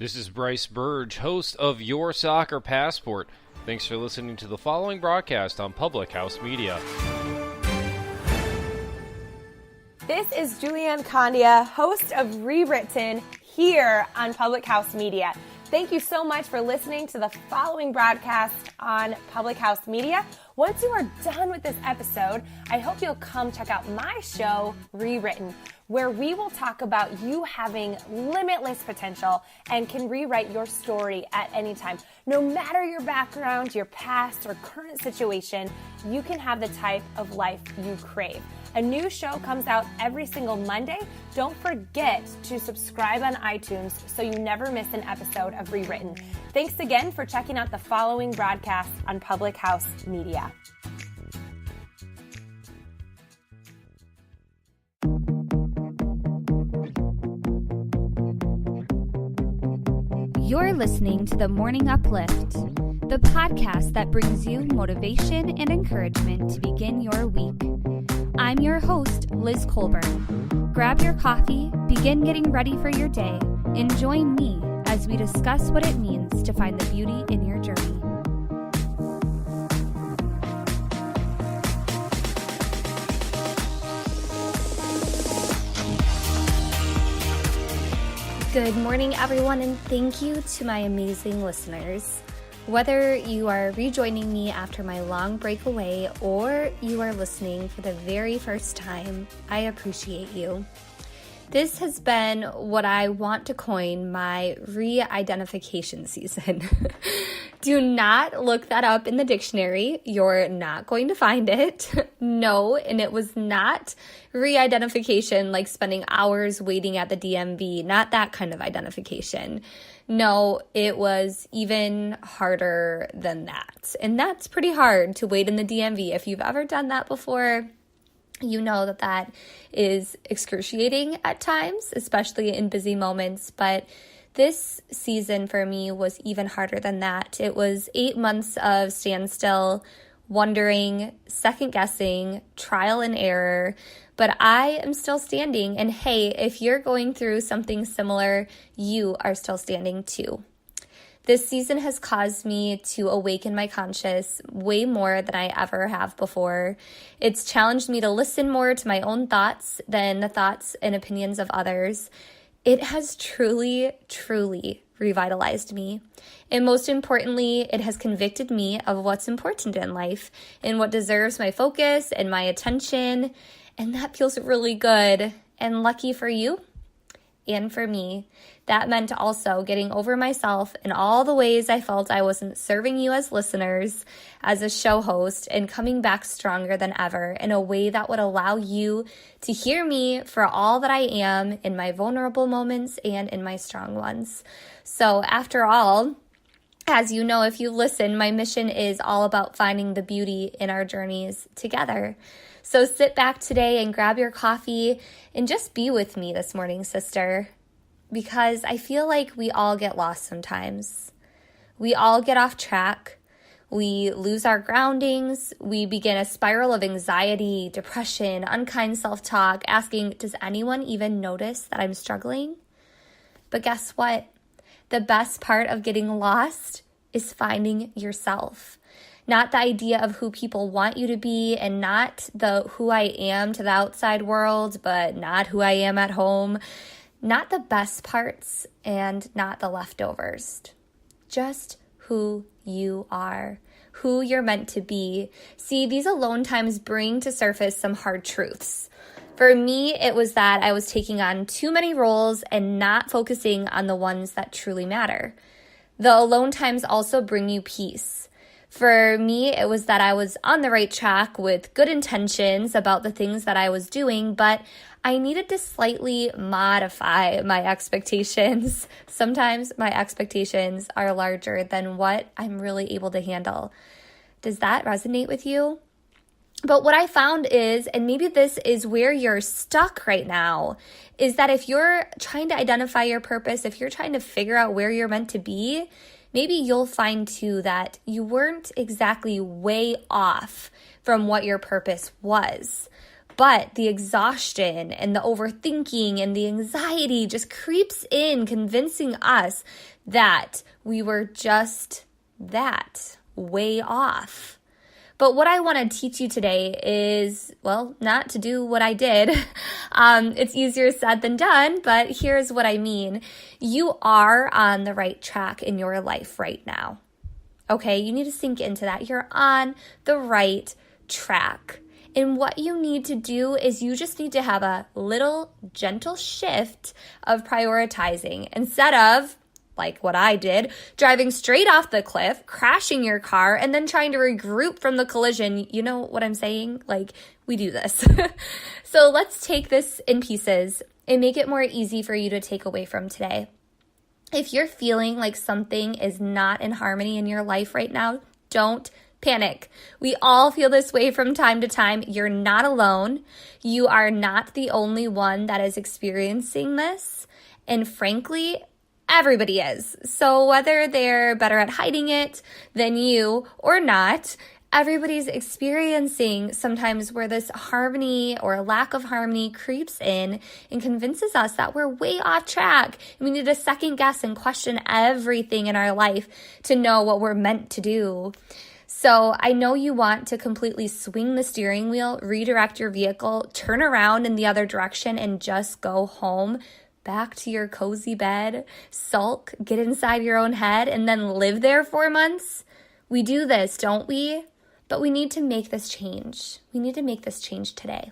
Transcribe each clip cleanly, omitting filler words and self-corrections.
This is Bryce Burge, host of Your Soccer Passport. Thanks for listening to the following broadcast on Public House Media. This is Julianne Condia, host of Rewritten, here on Public House Media. Thank you so much for listening to the following broadcast on Public House Media. Once you are done with this episode, I hope you'll come check out my show, Rewritten, where we will talk about you having limitless potential and can rewrite your story at any time. No matter your background, your past, or current situation, you can have the type of life you crave. A new show comes out every single Monday. Don't forget to subscribe on iTunes so you never miss an episode of Rewritten. Thanks again for checking out the following broadcast on Public House Media. You're listening to The Morning Uplift, the podcast that brings you motivation and encouragement to begin your week. I'm your host, Liz Colburn. Grab your coffee, begin getting ready for your day, and join me as we discuss what it means to find the beauty in your journey. Good morning, everyone, and thank you to my amazing listeners. Whether you are rejoining me after my long break away or you are listening for the very first time, I appreciate you. This has been what I want to coin my re-identification season. Do not look that up in the dictionary. You're not going to find it. No, and it was not re-identification like spending hours waiting at the DMV. Not that kind of identification. No, it was even harder than that. And that's pretty hard to wait in the DMV. If you've ever done that before, you know that that is excruciating at times, especially in busy moments. But this season for me was even harder than that. It was 8 months of standstill, wondering, second-guessing, trial and error. But I am still standing. And hey, if you're going through something similar, you are still standing too. This season has caused me to awaken my conscious way more than I ever have before. It's challenged me to listen more to my own thoughts than the thoughts and opinions of others. It has truly, truly revitalized me. And most importantly, it has convicted me of what's important in life and what deserves my focus and my attention. And that feels really good. And lucky for you and for me, that meant also getting over myself and all the ways I felt I wasn't serving you as listeners, as a show host, and coming back stronger than ever in a way that would allow you to hear me for all that I am in my vulnerable moments and in my strong ones. So after all, as you know, if you listen, my mission is all about finding the beauty in our journeys together. So sit back today and grab your coffee and just be with me this morning, sister, because I feel like we all get lost sometimes. We all get off track. We lose our groundings. We begin a spiral of anxiety, depression, unkind self-talk, asking, does anyone even notice that I'm struggling? But guess what? The best part of getting lost is finding yourself. Not the idea of who people want you to be and not the who I am to the outside world, but not who I am at home. Not the best parts and not the leftovers. Just who you are, who you're meant to be. See, these alone times bring to surface some hard truths. For me, it was that I was taking on too many roles and not focusing on the ones that truly matter. The alone times also bring you peace. For me, it was that I was on the right track with good intentions about the things that I was doing, but I needed to slightly modify my expectations. Sometimes my expectations are larger than what I'm really able to handle. Does that resonate with you? But what I found is, and maybe this is where you're stuck right now, is that if you're trying to identify your purpose, if you're trying to figure out where you're meant to be, maybe you'll find too that you weren't exactly way off from what your purpose was. But the exhaustion and the overthinking and the anxiety just creeps in, convincing us that we were just that, way off. But what I want to teach you today is, well, not to do what I did. It's easier said than done, but here's what I mean. You are on the right track in your life right now. Okay, you need to sink into that. You're on the right track. And what you need to do is you just need to have a little gentle shift of prioritizing instead of, like what I did, driving straight off the cliff, crashing your car, and then trying to regroup from the collision. You know what I'm saying? Like, we do this. So let's take this in pieces and make it more easy for you to take away from today. If you're feeling like something is not in harmony in your life right now, don't panic. We all feel this way from time to time. You're not alone. You are not the only one that is experiencing this. And frankly, everybody is. So whether they're better at hiding it than you or not, everybody's experiencing sometimes where this harmony or lack of harmony creeps in and convinces us that we're way off track. And we need to second guess and question everything in our life to know what we're meant to do. So I know you want to completely swing the steering wheel, redirect your vehicle, turn around in the other direction, and just go home, back to your cozy bed, sulk, get inside your own head, and then live there for months. We do this, don't we? But we need to make this change. We need to make this change today.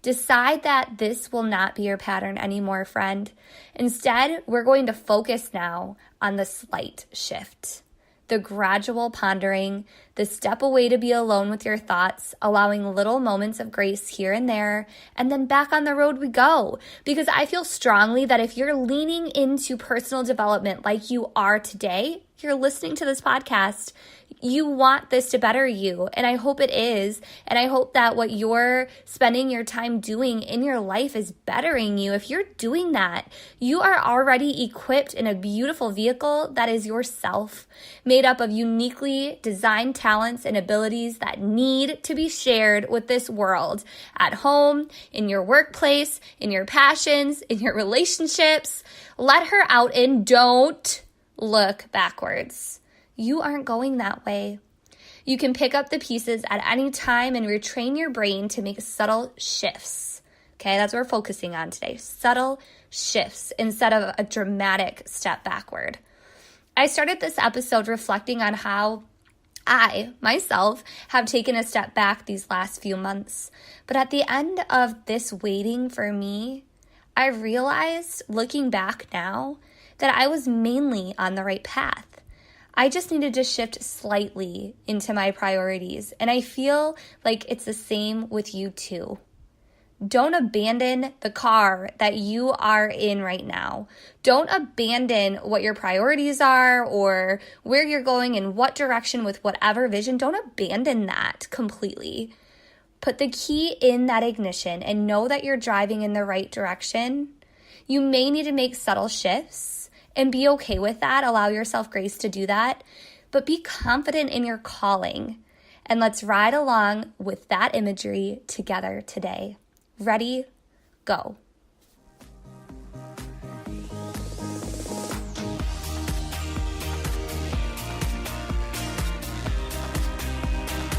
Decide that this will not be your pattern anymore, friend. Instead, we're going to focus now on the slight shift. The gradual pondering, the step away to be alone with your thoughts, allowing little moments of grace here and there, and then back on the road we go. Because I feel strongly that if you're leaning into personal development like you are today, you're listening to this podcast, you want this to better you, and I hope it is, and I hope that what you're spending your time doing in your life is bettering you. If you're doing that, you are already equipped in a beautiful vehicle that is yourself, made up of uniquely designed talents and abilities that need to be shared with this world, at home, in your workplace, in your passions, in your relationships. Let her out and don't look backwards. You aren't going that way. You can pick up the pieces at any time and retrain your brain to make subtle shifts. Okay, that's what we're focusing on today. Subtle shifts instead of a dramatic step backward. I started this episode reflecting on how I, myself, have taken a step back these last few months. But at the end of this waiting for me, I realized, looking back now, that I was mainly on the right path. I just needed to shift slightly into my priorities, and I feel like it's the same with you too. Don't abandon the car that you are in right now. Don't abandon what your priorities are or where you're going in what direction with whatever vision. Don't abandon that completely. Put the key in that ignition and know that you're driving in the right direction. You may need to make subtle shifts and be okay with that. Allow yourself grace to do that, but be confident in your calling. And let's ride along with that imagery together today. Ready? Go.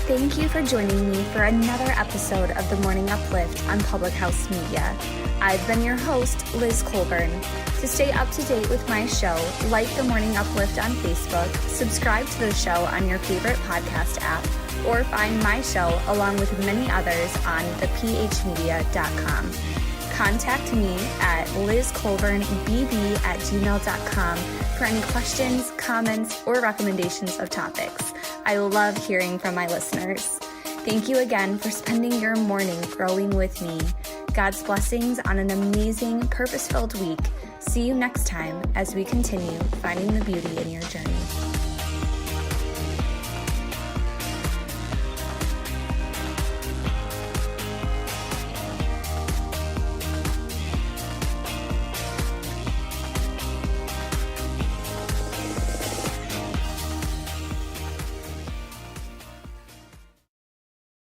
Thank you for joining me for another episode of The Morning Uplift on Public House Media. I've been your host, Liz Colburn. To stay up to date with my show, like The Morning Uplift on Facebook, subscribe to the show on your favorite podcast app, or find my show along with many others on thephmedia.com. Contact me at lizcolburnbb@gmail.com for any questions, comments, or recommendations of topics. I love hearing from my listeners. Thank you again for spending your morning growing with me. God's blessings on an amazing, purpose-filled week. See you next time as we continue finding the beauty in your journey.